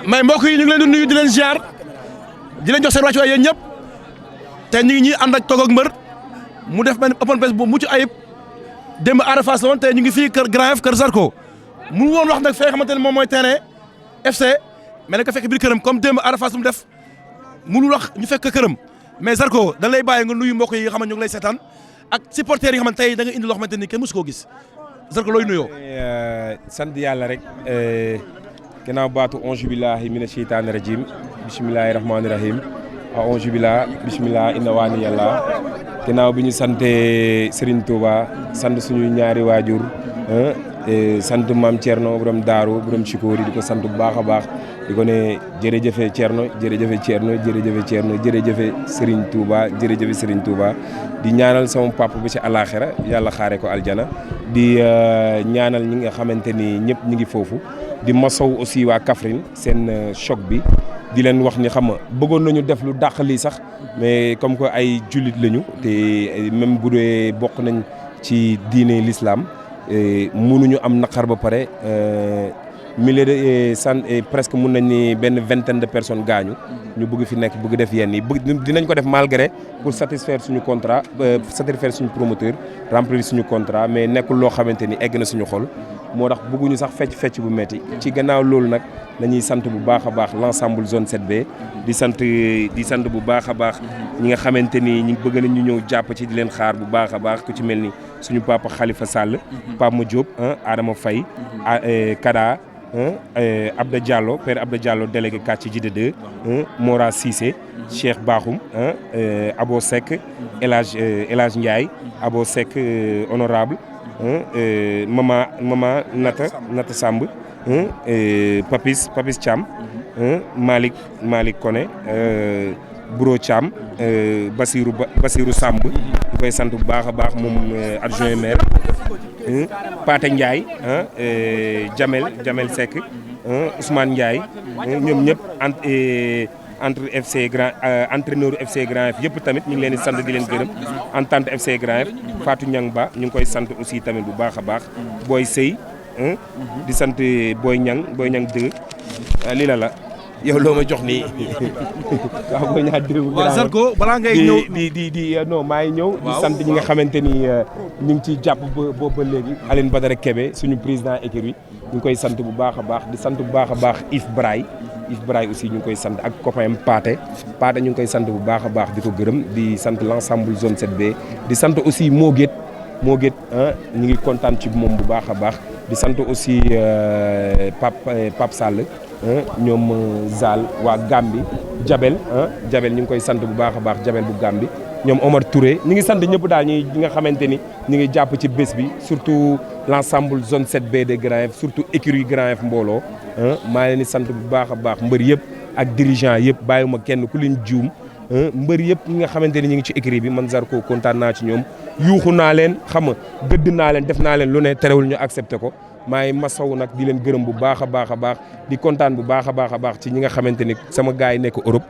mais mbokk yi ñu ngi leen di nuyu di leen ziar di leen jox seen wàccuwaay yéen ñëpp te ñu ngi ñii ànd ak toog ak mbër mu def benn open press bu mucc ayib démb Ada Fass la woon te ñu ngi fii kër Grand Yoff kër Zarko mu woon wax nag fee xamante ne moom mooy terrain FC mais nag ko fekk biir këram comme démb Ada Fass mu def mënul wax ñu fekk këram mais Zarko da lay bàyyi nga nuyu mbokk yi nga xam ne ñu ngi lay seetaan ak supporters yi nga xamante tey da nga indi loo xamante ni kenn mësu koo gis Zarko looy nuyoo. sant yàlla rek ginnaaw baatu onge billahi mina sheytaani rajim bisimilahi rahmaani rahim onge billah bisimilah inna waani yàlla ginnaaw bi ñu sante Serigne Touba sant suñu ñaari waajur sant maam Thierno borom Daaru borom Chikoori di ko sant bu baax a baax di ko ne jërëjëfe Thierno jërëjëfe Thierno jërëjëfe Thierno jërëjëfe Serigne Touba jërëjëfe Serigne Touba di ñaanal sama papa bi ci alaxira yàlla xaare ko aljana di ñaanal ñi nga xamante ni ñëpp ñi ngi foofu di masow aussi waa Kaffrine seen choc bi di leen wax ni xam nga bëggoon nañu def lu dàq lii sax mais comme que ay jullit lañu te même bu dee bokk nañ ci diine l'islam mënuñu am naqar ba pare milliers de presque mun nañ ni benn vingtaine de personnes gaañu ñu bëgg fi nekk bëgg def yenn yi dinañ ko def malgré pour satisfaire suñu contrat satisfaire suñu promoteur remplir suñu contrat mais nekkul loo xamante ni egg na suñu xol moo tax bëgguñu sax fecc bu metti ci gannaaw loolu nag nañuy sant bu baax a baax l'ensemble zone 7B di sant bu baax a baax ñi nga xamante ni ñi bëgg nañ ñu ñëw jàpp ci di leen xaar bu baax a baax ku ci mel ni suñu papa Khalifa Sall Pape Ma Diop Adama Faye Kada Abda Diallo père Abda Diallo délégué quartier Djidé 2 Mora Cissé Cheikh Bakhoum Abo Seck El Hadj Ndiaye Abo Seck honorable mama Nata Samb Papis Thiam Malick Koné Buro Thiam Basirou Samb ñu koy sant bu baax a baax moom adjoint maire Pathé Ndiaye Jamel Seck Ousmane Ndiaye ñoom ñëpp entre FC Grand entraîneur FC Grand Yoff yëpp tamit ñu ngi leen di sant di leen gërëm entente FC Grand Yoff Fatou Niang Ba ñu ngi koy sant aussi tamit bu baax a baax Boy Sey di sant Boy Niang 2 lii la yow loo ma jox nii waaw Boy Niang 2 waaw Zarko balaa ngay ñëw di non maa ngi ñëw di sant ñi nga xamante ni ñu ngi ciy jàpp ba léegi Aline Badara Kébé suñu président écurie ñu ngi koy sant bu baax a baax di sant bu baax a baax Yves Braille aussi ñu ngi koy sant ak copain Pathé ñu ngi koy sant bu baax a baax di ko gërëm di sant l'ensemble zone 7B di sant aussi Moguet ñu ngi kontaan ci moom bu baax a baax di sant aussi Pape Sall ñoom Zal waa Gambi Jabel ñu ngi koy sant bu baax a baax Jabel bu Gambi ñoom Omar Touré ñu ngi sant ñëpp daal ñi nga xamante ni ñu ngi jàpp ci bés bi surtout l'ensemble zone 7B de Grand Yoff surtout écurie Grand Yoff mbooloo maa leen di sant bu baax a baax mbër yëpp ak dirigeant yëpp bàyyiwuma kenn ku leen juum mbër yëpp ñi nga xamante ni ñu ngi ci écurie bi man Zarko kontaan naa ci ñoom yuuxu naa leen xam nga gëdd naa leen def naa leen lu ne terewul ñu accepté ko maa ngi masaw nag di leen gërëm bu baax a baax a baax di kontaan bu baax a baax a baax ci ñi nga xamante ni sama gars yi nekk Europe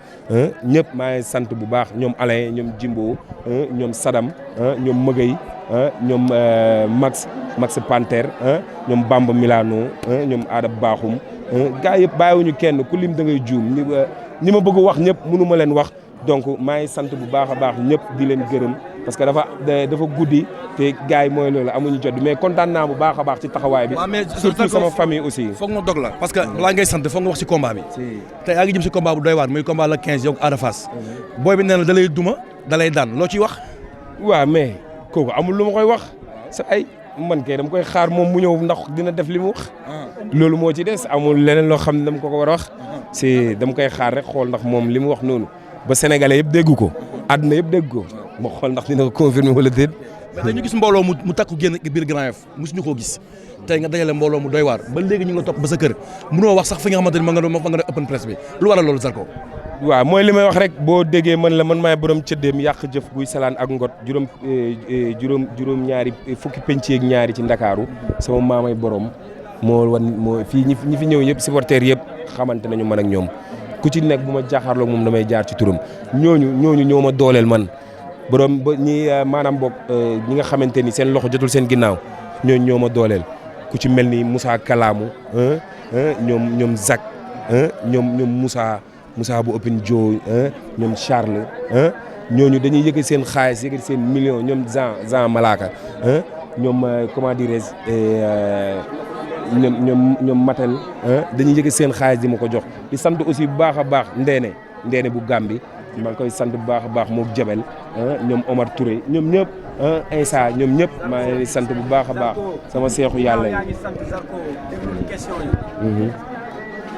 ñëpp maa ngi sant bu baax ñoom Alain ñoom Jimbo ñoom Sadam ñoom Mëgay ñoom Max Panther ñoom Bamba Milano ñoom Ada Bakhoum gars yëpp bàyyiwuñu kenn ku lim da ngay juum ñi ma bëgg wax ñëpp mënu ma leen wax donc maa ngi sant bu baax a baax ñëpp di leen gërëm parce que dafa guddi te gars yi mooy loolu amuñu jot mais kontaan naa bu baax a baax ci taxawaay bi. surtout sama famille aussi. foog nga dog la parce que balaa ngay sant foog nga wax ci combat bi. te yaa ngi jëm ci combat bu doy waar muy combat la 15 yow Ada Fass. booy bi nee na da lay duma da lay daan loo ciy wax. waaw mais kooku amul lu ma koy wax sa ay man kay dama koy xaar moom mu ñëw ndax dina def li mu wax. loolu moo ci des amul leneen loo xam ne dama ko war a wax. dama koy xaar rek xool ndax moom li mu wax noonu ba sénégalais yëpp dégg ko àdduna yëpp dégg ko ma xool ndax dina ko confirmer wala déet. mais dañu gis mbooloo mu takku génn biir Grand Yoff mosuñu koo gis tey nga dajale mbooloo mu doy waar ba léegi ñu ngi la topp ba sa kër mënoo wax sax fi nga xamante ni ma nga def open press bi lu waral loolu Zarko. waaw mooy li may wax rek boo déggee man maay borom cëddeem yàq jëf guy salaan ak ngot juróom ñaari fukki penc ak ñaari ci Ndakaaru sama maamay borom moo fii ñi fi ñëw yëpp supporters yëpp xamante nañu man ak ñoom ku ci nekk bu ma jaaxaarloo moom damay jaar ci turam ñooñu ñoo ma dooleel man borom ba ñi maanaam boog ñi nga xamante ni seen loxo jotul seen ginnaaw ñooñu ñoo ma dooleel ku ci mel ni Moussa Kalamu ñoom Zak ñoom Moussa bu Open Joe ñoom Charles ñooñu dañuy yëkkati seen xaalis yëkkati seen million ñoom Jean Malaka ñoom comment dirais-je ñoom Matel dañuy yëkkati seen xaalis di ma ko jox di sant aussi bu baax a baax Ndeene bu Gàmbi maa ngi koy sant bu baax a baax mook Jabel ñoom Omar Touré ñoom ñëpp Insa ñoom ñëpp maa ngi leen di sant bu baax a baax sama seexu yàlla yi.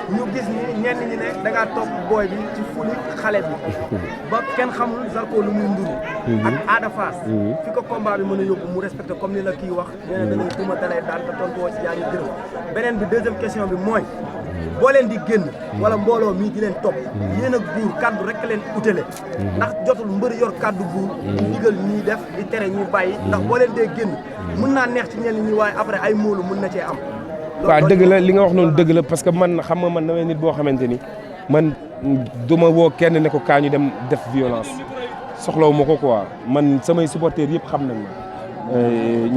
ñu gis ni ñenn ñi ne da ngaa topp booy bi ci fuli xale bi ba kenn xamul Zarko lu muy nduru ak Ada Fass fi ko combat bi mën a yóbbu mu respecté comme ni la kii wax nee na da ngay duma dalay daan te tontu woo ci yaa ngi gërëm beneen bi deuxième question bi mooy boo leen di génn wala mbooloo mii di leen topp yéen ak buur kaddu rek leen utale ndax jotul mbër yor kaddu buur digal ñuy def di tere ñuy bàyyi ndax boo leen dee génn mën naa neex ci ñenn ñi waaye après ay moolu mën na cee am. waaw dëgg la li nga wax noonu dëgg la parce que man xam nga man damay nit boo xamante ni man duma woo kenn ne ko kaa ñu dem def violence soxlawu ma ko quoi man samay supporters yëpp xam nañ ma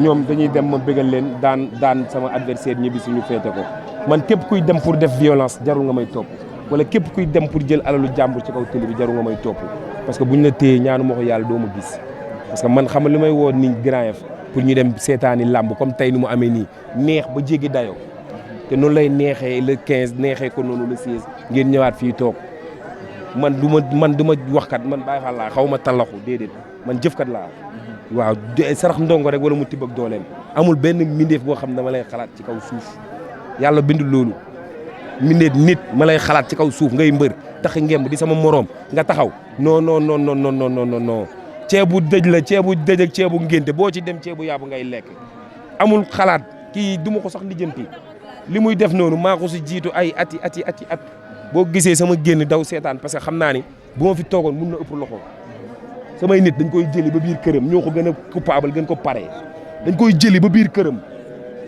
ñoom dañuy dem ma bégal leen daan sama adversaire ñibbi suñu féete ko man képp kuy dem pour def violence jarul nga may topp wala képp kuy dem pour jël alalu jàmbur ci kaw télé bi jarul nga may topp parce que buñ la téye ñaanu ma ko yàlla doo ma gis parce que man xam nga li may woo ni Grand Yoff pour ñu dem seetaani làmb comme tey ni mu amee nii neex ba jéggi dayoo te noonu lay neexee le 15 neexee ko noonu le 16 ngeen ñëwaat fii toog man du ma waxkat man bàyyi fa laa xaw ma tallaxu déedéet man jëfkat laa waaw sarax ndongo rek wala mu tibb ak dooleem amul benn mbindeef boo xam ne dama lay xalaat ci kaw suuf yàlla bindul loolu mbindeef nit ma lay xalaat ci kaw suuf ngay mbër tax ngemb di sama moroom nga taxaw non non non non non non non ceebu dëj la ceebu dëj ak ceebu ngénte boo ci dem ceebu yàpp ngay lekk amul xalaat kii du ma ko sax lijjanti li muy def noonu maa ko si jiitu ay at boo gisee sama génn daw seetaan parce que xam naa ni bu ma fi toogoon mun na ëpp loxo samay nit dañ koy jëli ba biir këram ñoo ko gën a coupable gën ko pare dañ koy jëli ba biir këram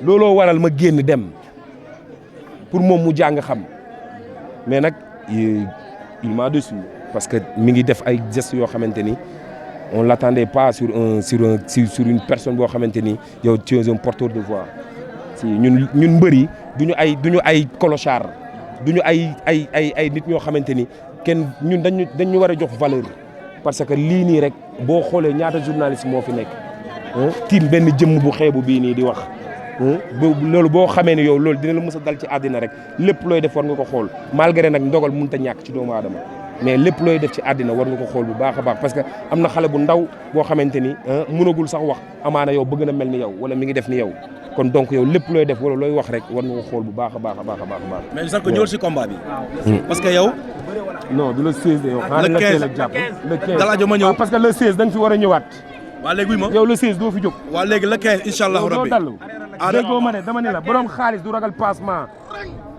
looloo waral ma génn dem pour moom mu jàng xam mais nag il m'a déçu parce que mi ngi def ay gestes yoo xamante ni on l'attendait pas sur une personne boo xamante ni yow tu es un porteur de voix si ñun mbër yi duñu ay clochard duñu ay nit ñoo xamante ni kenn ñun dañu war a jox valeur parce que lii nii rek boo xoolee ñaata journaliste moo fi nekk tiim benn jëmm bu xeebu bii nii di wax loolu boo xamee ne yow loolu dina la mës a dal ci àddina rek lépp looy def war nga ko xool malgré nag ndogal mënut a ñàkk ci doomu aadama mais lépp looy def ci àddina war nga ko xool bu baax a baax parce que am na xale bu ndaw boo xamante ni mënagul sax wax amaana yow bëgg na mel ni yow wala mi ngi def ni yow kon donc yow lépp looy def wala looy wax rek war nga ko xool bu baax a baax a baax a baax. mais Zarko ñëwal si combat bi. parce que yow. non du le 16 de yow. xaaral nga teel a jàpp le 15 Galadio ma ñëw parce que le 16 da nga fi war a ñëwaat. waa léegi ma yow le 16 doo fi jóg. waa léegi le 15 incha allahu rabbi. déggoo ma ne dama ne la borom xaalis du ragal passement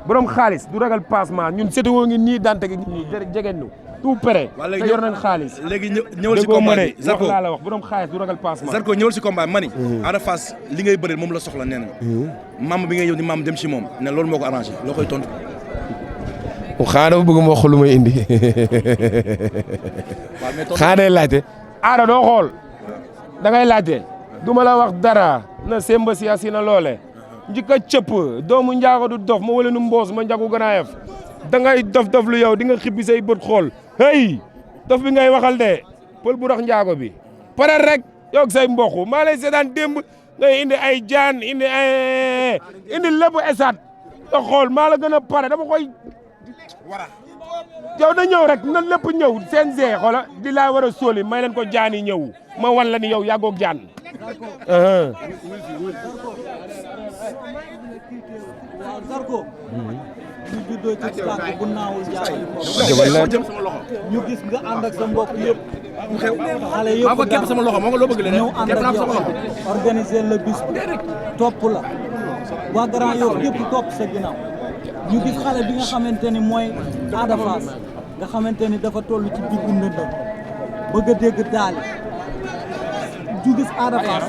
borom xaalis du ragal passement ñun sétéwoo ngi nii dante gi ñi jegeen ñu tout prêt te yor nañ xaalis léegi ñëwal si combat bi Zarko laa la wax borom xaalis du ragal passement Zarko ñëwal si combat bi ma ni Ada Fass li ngay bëri moom la soxla nee na maam bi ngay ñëw di maam dem si moom ne loolu moo ko arrangé loo koy tontu xanaa dafa bëgg ma wax lu may indi xanaa day laajte Ada doo xool da ngay laajte du ma la wax dara na semba si asina loole njëkk a cëpp doomu njaago du dof ma wala nu mboos ma njagu Grand Yoff da ngay dof lu yow di nga xibbi say bët xool hey dof bi ngay waxal de pël bu rax njaago bi pare rek yoog say mboq maa lay seetaan démb ngay indi ay jaan indi lépp esat nga xool maa la gën a pare dama koy yow na ñëw rek na lépp ñëw CNG xoola di laa war a sóoli may leen ko jaan yi ñëw ma wan la ni yow yàggoog jaan waaw Zarko ñu juddoo ci tànk bu naawul jaay ñu gis nga ànd ak sa mbokk yëpp xale yëpp ko képp sama loxo moo nga loo bëgg leen ñëw ànd ak yow organiser le bis topp la waa Grand Yoff yëpp topp sa ginnaaw ñu gis xale bi nga xamante ni mooy Ada Fass nga xamante ni dafa toll ci diggu ndëndëm bëgg a dégg daali ñu gis Ada Fass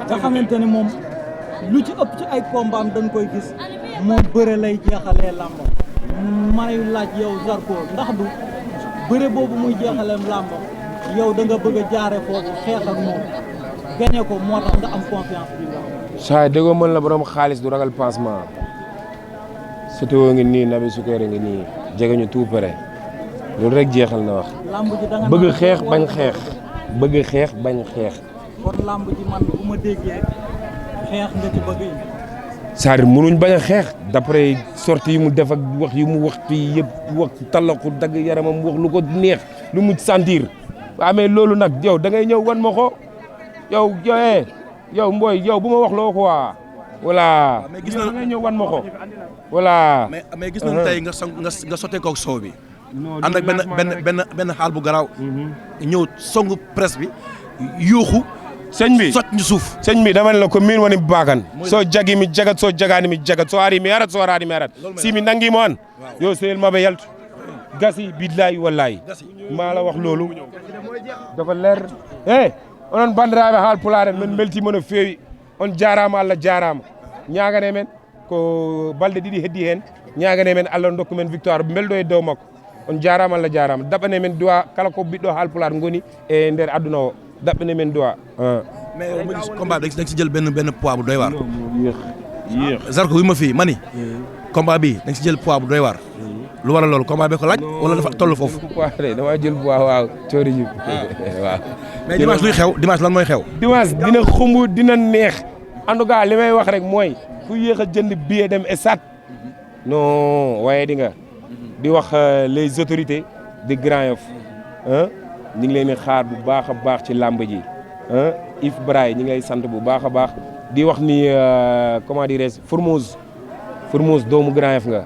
nga xamante ni moom lu ci ëpp ci ay combat am dañ koy gis moom bëre lay jeexalee làmbam may laaj yow Zarko ndax du bëre boobu muy jeexalee làmbam yow da nga bëgg a jaare foofu xeex ak moom gañe ko moo tax nga am confiance bi nga saa déggoo mën la borom xaalis du ragal passement Siteu ngi nii Nabi Sukere ngi nii jege ñu tout près loolu rek jeexal na wax. lamb ji da nga bëgg xeex bañ xeex bëgg xeex bañ xeex. kon lamb ji man bu ma déggee xeex nga ci bëgg yi. c'est-à-dire mënuñ bañ a xeex d'après sortie yi mu def ak wax yi mu wax fii yëpp wax talaxu dagg yaramam wax lu ko neex lu mu sentir. waaw mais loolu nag yow da ngay ñëw wan ma ko yow mbooy yow bu ma wax loo quoi. voilà mais gis na nga ñëw wan ma ko. voilà mais gis nañu tey nga sottee koog soow bi. ànd ak benn xaal bu garaaw. ñëw songu presse bi yuuxu. sëñ bi sot ñu suuf. sëñ bi dama ne la ko miin woni baakan soo jagi mi jagat soo jagaani mi jagat soo ari mi arat soo araani mi arat si mi nangi mo an yo seyel maɓe yaltu gasi billahi wallahi maa la wax loolu dafa leer onon bandiraɓe haal pulaar en min beltima no feewi on jarama Allah jarama ñagane men ko balɗe ɗiɗi heddi hen ñagane men Allah dokku men victoire belɗo e dow makko on jarama Allah jarama daɓane men duwa kala ko ɓiɗɗo haal pulaar goni e nder aduna o daɓɓane men duwa mais combat da nga si jël benn poids bu doy waar. yéex Zarko wi ma fii mani combat bi da nga si jël poids bu doy waar. lu waral loolu combat bi ko laaj wala dafa toll foofu. dama jël poids waaw coori ji waaw. mais dimanche luy xew dimanche lan mooy xew. dimanche dina xumb dina neex en tout cas li may wax rek mooy ku yéex a jënd billet dem stade non waaye di nga di wax les autorités de Grand Yoff ñu ngi leen di xaar bu baax a baax ci làmb ji Yves Braille ñu ngi lay sant bu baax a baax di wax ni comment dirais-je Formose doomu Grand Yoff nga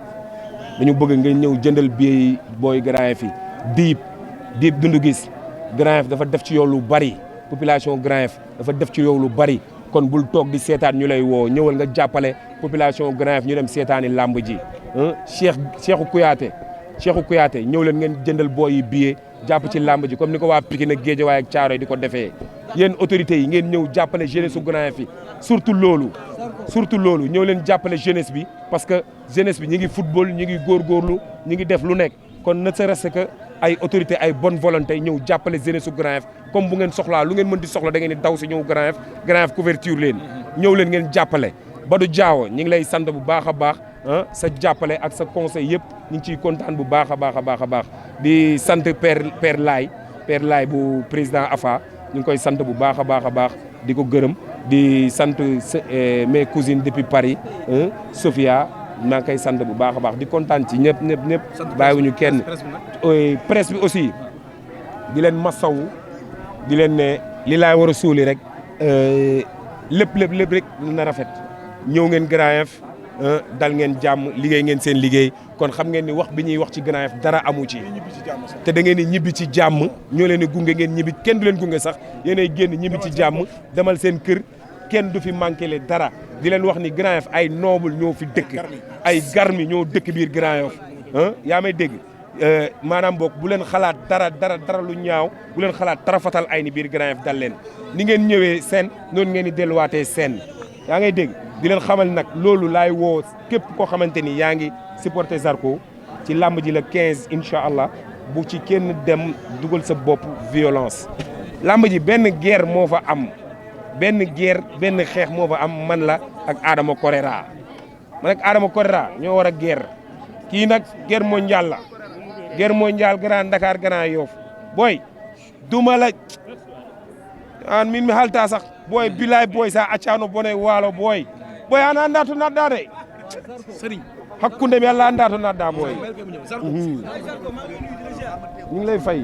dañu bëgg nga ñëw jëndal billet yi booy Grand Yoff yi diib dundu gis Grand Yoff dafa def ci yow lu bari population Grand Yoff dafa def ci yow lu bari kon bul toog di seetaan ñu lay woo ñëwal nga jàppale population Grand Yoff ñu dem seetaani làmb ji Cheikhou Kouyaté ñëw leen ngeen jëndal booy yi billet jàpp ci làmb ji comme ni ko waa Pikine ak Guédiawaye ak Thiaroye di ko defee yéen autorités yi ngeen ñëw jàppale jeunesse su Grand Yoff yi surtout loolu ñëw leen jàppale jeunesse bi parce que jeunesse bi ñi ngi football ñi ngi góorgóorlu ñi ngi def lu nekk kon ne serait-ce que ay autorités ay bonne volonté ñëw jàppale jeunesse su Grand Yoff comme bu ngeen soxlaa lu ngeen mën di soxla da ngeen di daw si ñëw Grand Yoff couverture leen ñëw leen ngeen jàppale Badou Diawo ñi ngi lay sant bu baax a baax sa jàppale ak sa conseil yëpp ñu ngi ciy kontaan bu baax a baax di sant père Laay bu président AFA ñu ngi koy sant bu baax a baax di ko gërëm di sant mes cousines depuis Paris Sophia maa ngi koy sant bu baax a baax di kontaan ci ñëpp bàyyiwuñu kenn presse bi aussi di leen masawu di leen ne li laay war a suuli rek lépp rek na rafet ñëw ngeen Grand Yoff dal ngeen jàmm liggéey ngeen seen liggéey kon xam ngeen ni wax bi ñuy wax ci Grand Yoff dara amu ci te da ngeen di ñibbi ci jàmm ñoo leen di gunge ngeen ñibbi kenn du leen gunge sax yéenay génn ñibbi ci jàmm demal seen kër kenn du fi manqué le dara di leen wax ni Grand Yoff ay noble ñoo fi dëkk ay garmi ñoo dëkk biir Grand Yoff yaa may dégg maanaam boog bu leen xalaat dara lu ñaaw bu leen xalaat tarafatal ay ni biir Grand Yoff dal leen ni ngeen ñëwee seen noonu ngeen di delluwaatee seen yaa ngay dégg di leen xamal nag loolu laay woo képp koo xamante ni yaa ngi supporter Zarko ci làmb ji la 15 incha allah bu ci kenn dem dugal sa bopp violence. làmb ji benn guerre moo fa am benn xeex moo fa am man la ak Adama Correra man ak Adama Correra ñoo war a guerre kii nag guerre mondiale la guerre mondiale Grand Dakar Grand Yoff booy duma la an min mi halta sax booy bilaay booy sa accano bone waalo booy ana anda to nadda de Serigne hakkunde mi Allah anda to nadda booy ñu ngi lay fay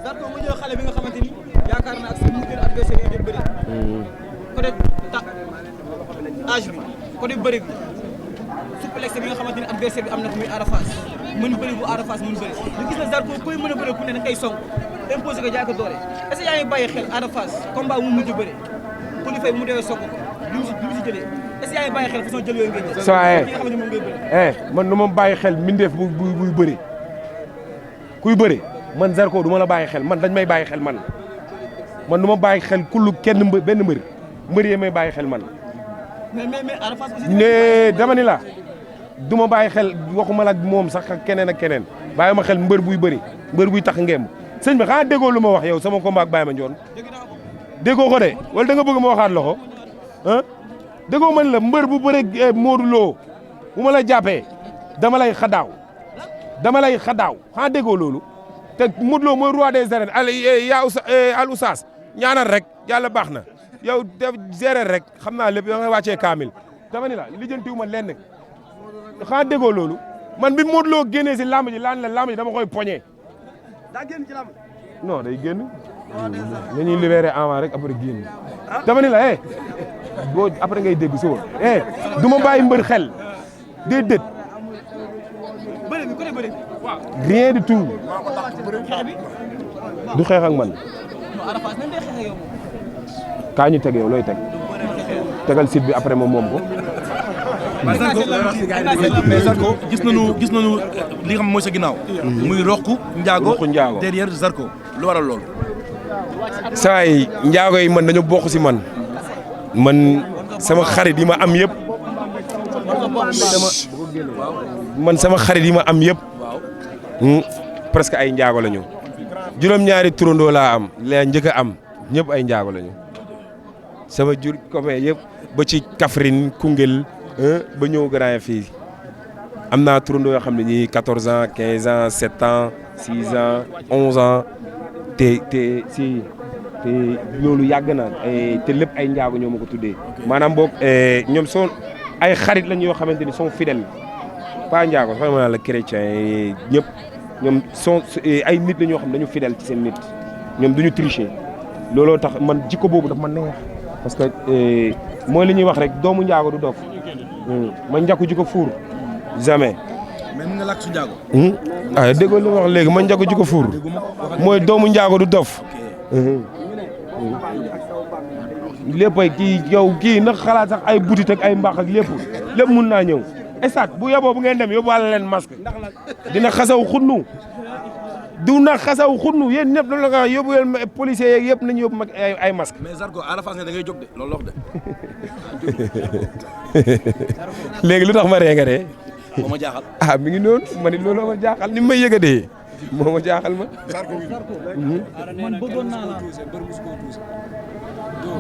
Zarko mu ñëw xale bi nga xamante ni yaakaar naa ak sa mujjee adversaire yi dem bëri côté âge bi côté bëri bi souplesse bi nga xamante ni adversaire bi am na ko muy Ada Fass mën bëri bu Ada Fass mën bëri ñu gis na Zarko koy mën a bëri ku ne da ngay song imposé ko jaay ko doole est-ce que yaa ngi bàyyi xel Ada Fass combat mu mujj bëri Coly Faye mu deewee song ko li mu si jëlee est-ce que yaa ngi bàyyi xel façon jël yooyu ngay jël saa nga xamante ni moom ngay bëri man du ma bàyyi xel mbindeef buy bëri kuy bëri man Zarko du ma la bàyyi xel man dañ may bàyyi xel man du ma bàyyi xel kullu kenn benn mbër yee may bàyyi xel man mais Ada Fass aussi ne dama ni la du ma bàyyi xel waxuma la moom sax ak keneen bàyyi ma xel mbër buy bëri mbër buy tax ngeem sëñ bi xanaa déggoo lu ma wax yow sama combat ak Baye Mandione déggoo ko de wala da nga bëgg ma waxaat la ko déggoo man la mbër bu bëre Modou Lo bu ma la jàppee dama lay xadaaw xanaa déggoo loolu te Modou Lo mooy roi des arènes al oustaz ñaanal rek yàlla baax na yow def gérer rek xam naa lépp yow nga wàccee kaamil dama ni la lijjantiwuma lenn xanaa déggoo loolu man bi Modou Lo génnee si lamb ji laan la lamb ji dama koy poñe daa génn ci lamb non day génn nga ñuy libéré avant rek après génn dama ni la boo après ngay dégg suba du ma bàyyi mbër xel déedéet rien du tout du xeex ak man kaa ñu teg yow looy teg tegal site bi après moom ko mais Zarko gis nañu li nga xam mooy sa ginnaaw. muy Roqu Ndiago derrière Zarko lu waral loolu. saa yi Ndiago yi man dañu bokk si man sama xarit yi ma am yëpp sama xarit yi ma am yëpp presque ay Ndiago la ñu juróom-ñaari turandoo laa am la njëkk a am ñëpp ay Ndiago la ñu sama jur copain yëpp ba ci Kaffrine Koungheul ba ñëw Grand fii am naa turandoo yoo xam ne ñii 14 ans 15 ans 7 ans 6 ans 11 ans te loolu yàgg na te lépp ay Ndiago ñoo ma ko tuddee maanaam boog ñoom sont ay xarit lañ yoo xamante ni sont fidèles pas Ndiago xam nga la chrétien yi ñëpp ñoom sont ay nit la ñoo xam dañu fidèle ci seen nit ñoom duñu tricher looloo tax man jikko boobu daf ma neex parce que mooy li ñuy wax rek doomu Ndiago du dof ma njakku ji ko fuur jamais. mais ni nga làkk su Ndiago. déggoo li ma wax léegi ma njakku ji ko fuur mooy doomu Ndiago du dof. léppay kii nag xalaat sax ay butit ak ay mbaax ak lépp mun naa ñëw. estat bu yeboo bu ngeen dem yóbbuwaale leen masque dina xasaw xunnu yéen ñëpp loolu la nga yóbbu leen policiers yeeg yëpp nañu yóbbu ay masque. mais Zarko à la face ne da ngay jóg de loolu wax de. léegi lu tax ma ree nga de. moo ma jaaxal. mi ngi noonu ma ni looloo ma jaaxal ni may yëgadee moo ma jaaxal ma. man bëggoon naa la.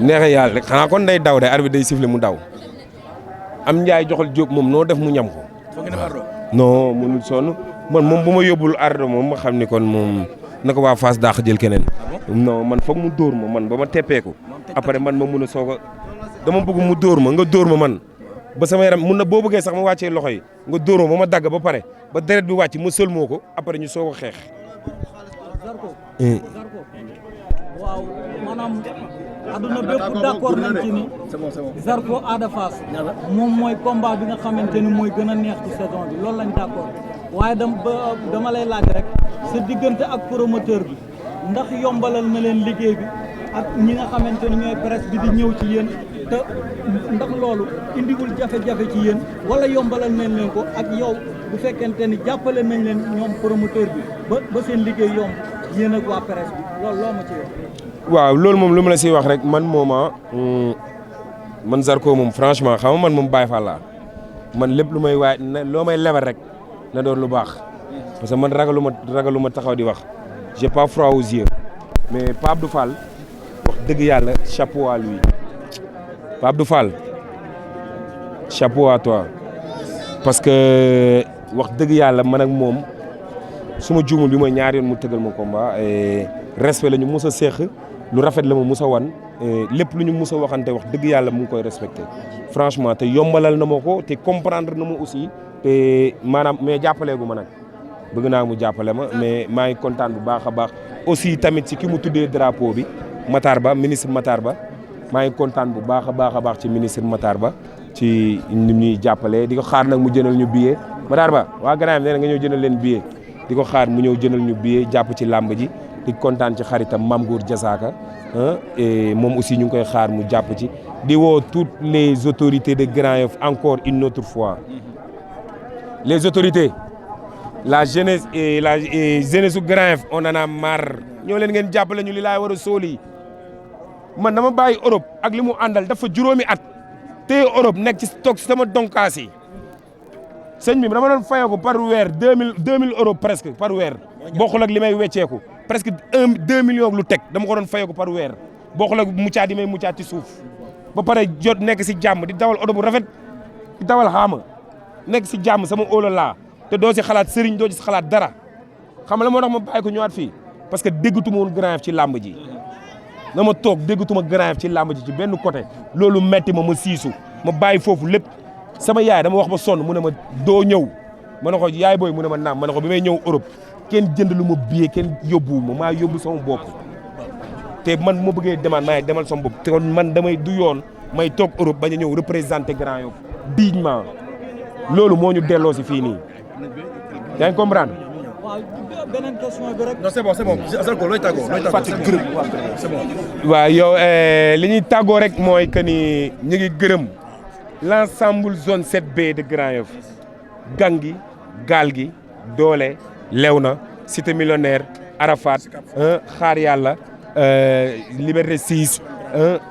neexe yàlla rek xanaa kon day daw de arbitre day siffler mu daw am njaay joxal jóob moom noo def mu ñam ko. foog ngeen ardo. non mënul sonn man moom bu ma yóbbul ardo moom ma xam ni kon moom na ko waa Fass daax jël keneen. non man foog mu dóor ma man ba ma teppeeku après man ma mun a soog a dama bëgg mu dóor ma nga dóor ma man ba sama yaram mun na boo bëggee sax ma wàccee loxo yi nga dóor ma ba ma dagg ba pare ba deret bi wàcc ma sël moo ko après ñu soog a xeex. Zarko waaw maanaam adduna bépp d'accord nañ ci ni Zarko Ada Fass moom mooy combat bi nga xamante ni mooy gën a neex ci saison bi loolu lañ d'accord waaye dama lay laaj rek sa diggante ak promoteur bi ndax yombalal na leen liggéey bi ak ñi nga xamante ni ñooy presse bi di ñëw ci yéen te ndax loolu indiwul jafe-jafe ci yéen wala yombalal nañ leen ko ak yow bu fekkente ni jàppale nañ leen ñoom promoteur bi ba seen liggéey yomb yéen ak waa presse bi loolu loo ma ci wax. waaw loolu moom lu ma la siy wax rek man man Zarko moom franchement xam nga man moom Baye Fall laa man lépp lu may loo may lebal rek na doon lu baax parce que man ragaluma taxaw di wax j'ai pas froid aux yeux mais Pape Abdou Fall wax dëgg yàlla chapeau à lui Pape Abdou Fall chapeau à toi parce que wax dëgg yàlla man ak moom su ma juumul bi mooy ñaari yoon mu tëggal ma combat respect la ñu mus a seex lu rafet la ma mus a wan lépp lu ñu mus a waxante wax dëgg yàlla mu ngi koy respecté franchement te yombalal na ma ko te comprendre na ma aussi te maanaam mais jàppaleegu ma nag bëgg naa mu jàppale ma mais maa ngi kontaan bu baax a baax aussi tamit ci ki mu tuddee drapeau bi Matar Ba ministre Matar Ba maa ngi kontaan bu baax a baax ci ministre Matar Ba ci ni ñuy jàppale di ko xaar nag mu jënal ñu billet Matar Ba waa Grand nee na nga ñëw jënal leen billet di ko xaar mu ñëw jënal ñu billet jàpp ci làmb ji di kontaan ci xaritam Mame Gour Diazaka et moom aussi ñu ngi koy xaar mu jàpp ci di woo toutes les autorités de Grand Yoff encore une autre fois les autorités la jeunesse et la jeunesse su Grand Yoff on en a marre ñoo leen ngeen jàppale ñu li laay war a sóoli man dama bàyyi Europe ak li mu àndal dafa juróomi at téye Europe nekk ci toog sama donkaas yi sëñ bi dama doon fayoo ko par weer 2000 euros presque par weer bokkul ak li may wecceeku presque 2 millions lu teg dama ko doon fayoo ko par weer bokkul ak muccaat yi may muccaat ci suuf ba pare jot nekk si jàmm di dawal oto bu rafet di dawal xaama nekk si jàmm sama óola laa te doo si xalaat sëriñ doo si xalaat dara xam nga la moo tax ma bàyyi ko ñëwaat fii parce que déggatuma woon Grand Yoff ci làmb ji na ma toog déggatuma Grand Yoff ci làmb ji ci benn côté loolu metti ma siisu ma bàyyi foofu lépp sama yaay dama wax ba sonn mu ne ma doo ñëw ma ne ko yaay booy mu ne ma naam ma ne ko bi may ñëw Europe kenn jënd lu ma billet kenn yóbbuwu ma maa yóbbu sama bopp te man bu ma bëggee demaat maay demal sama bopp te kon man damay du yoon may toog Europe bañ a ñëw représenter Grand Yoff dignement loolu moo ñu delloo si fii nii yaa ngi comprendre. waaw beneen question bi rek. non c'est bon Zarko looy tàggoo c'est bon. waaw yow li ñuy tàggoo rek mooy que ni ñu ngi gërëm l'ensemble zone 7B de Grand Yoff gang gi gaal gi doole Léona cité millionnaire Arafat xaar yàlla Liberté 6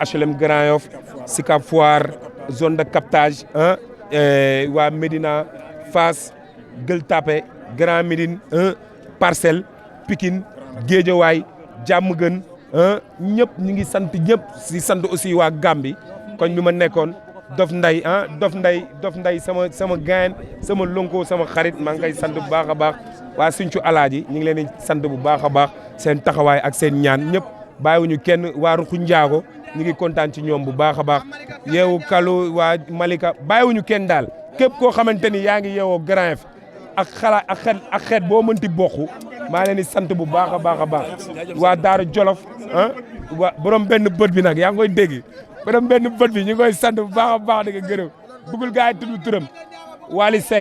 HLM Grand Yoff Sicap Foire zone de captage waa Médina Fass Gueule Tapée Grand Médine Parcelles Pikine Guédiawaye Diamaguène ñëpp ñu ngi sant ñëpp si sant aussi waa Gambie koñ bi ma nekkoon Dof Nday Dof Nday sama gain sama lonko sama xarit maa ngi koy sant bu baax a baax waa Sinthiou Alaaji ñu ngi leen di sant bu baax a baax seen taxawaay ak seen ñaan ñëpp bàyyiwuñu kenn waa Ruxu Njaago ñu ngi kontaan ci ñoom bu baax a baax yeewu Kalu waa Malika bàyyiwuñu kenn daal képp koo xamante ni yaa ngi yeewoo Grand Yoff ak xalaat ak xeet boo mënti bokk maa leen di sant bu baax a baax a baax waa Daaru Jolof waa borom benn bët bi nag yaa ngi koy dégg borom benn bët bi ñu ngi koy sant bu baax a baax di ko gërëm bëggul gaa yi tudd turam Wally Seck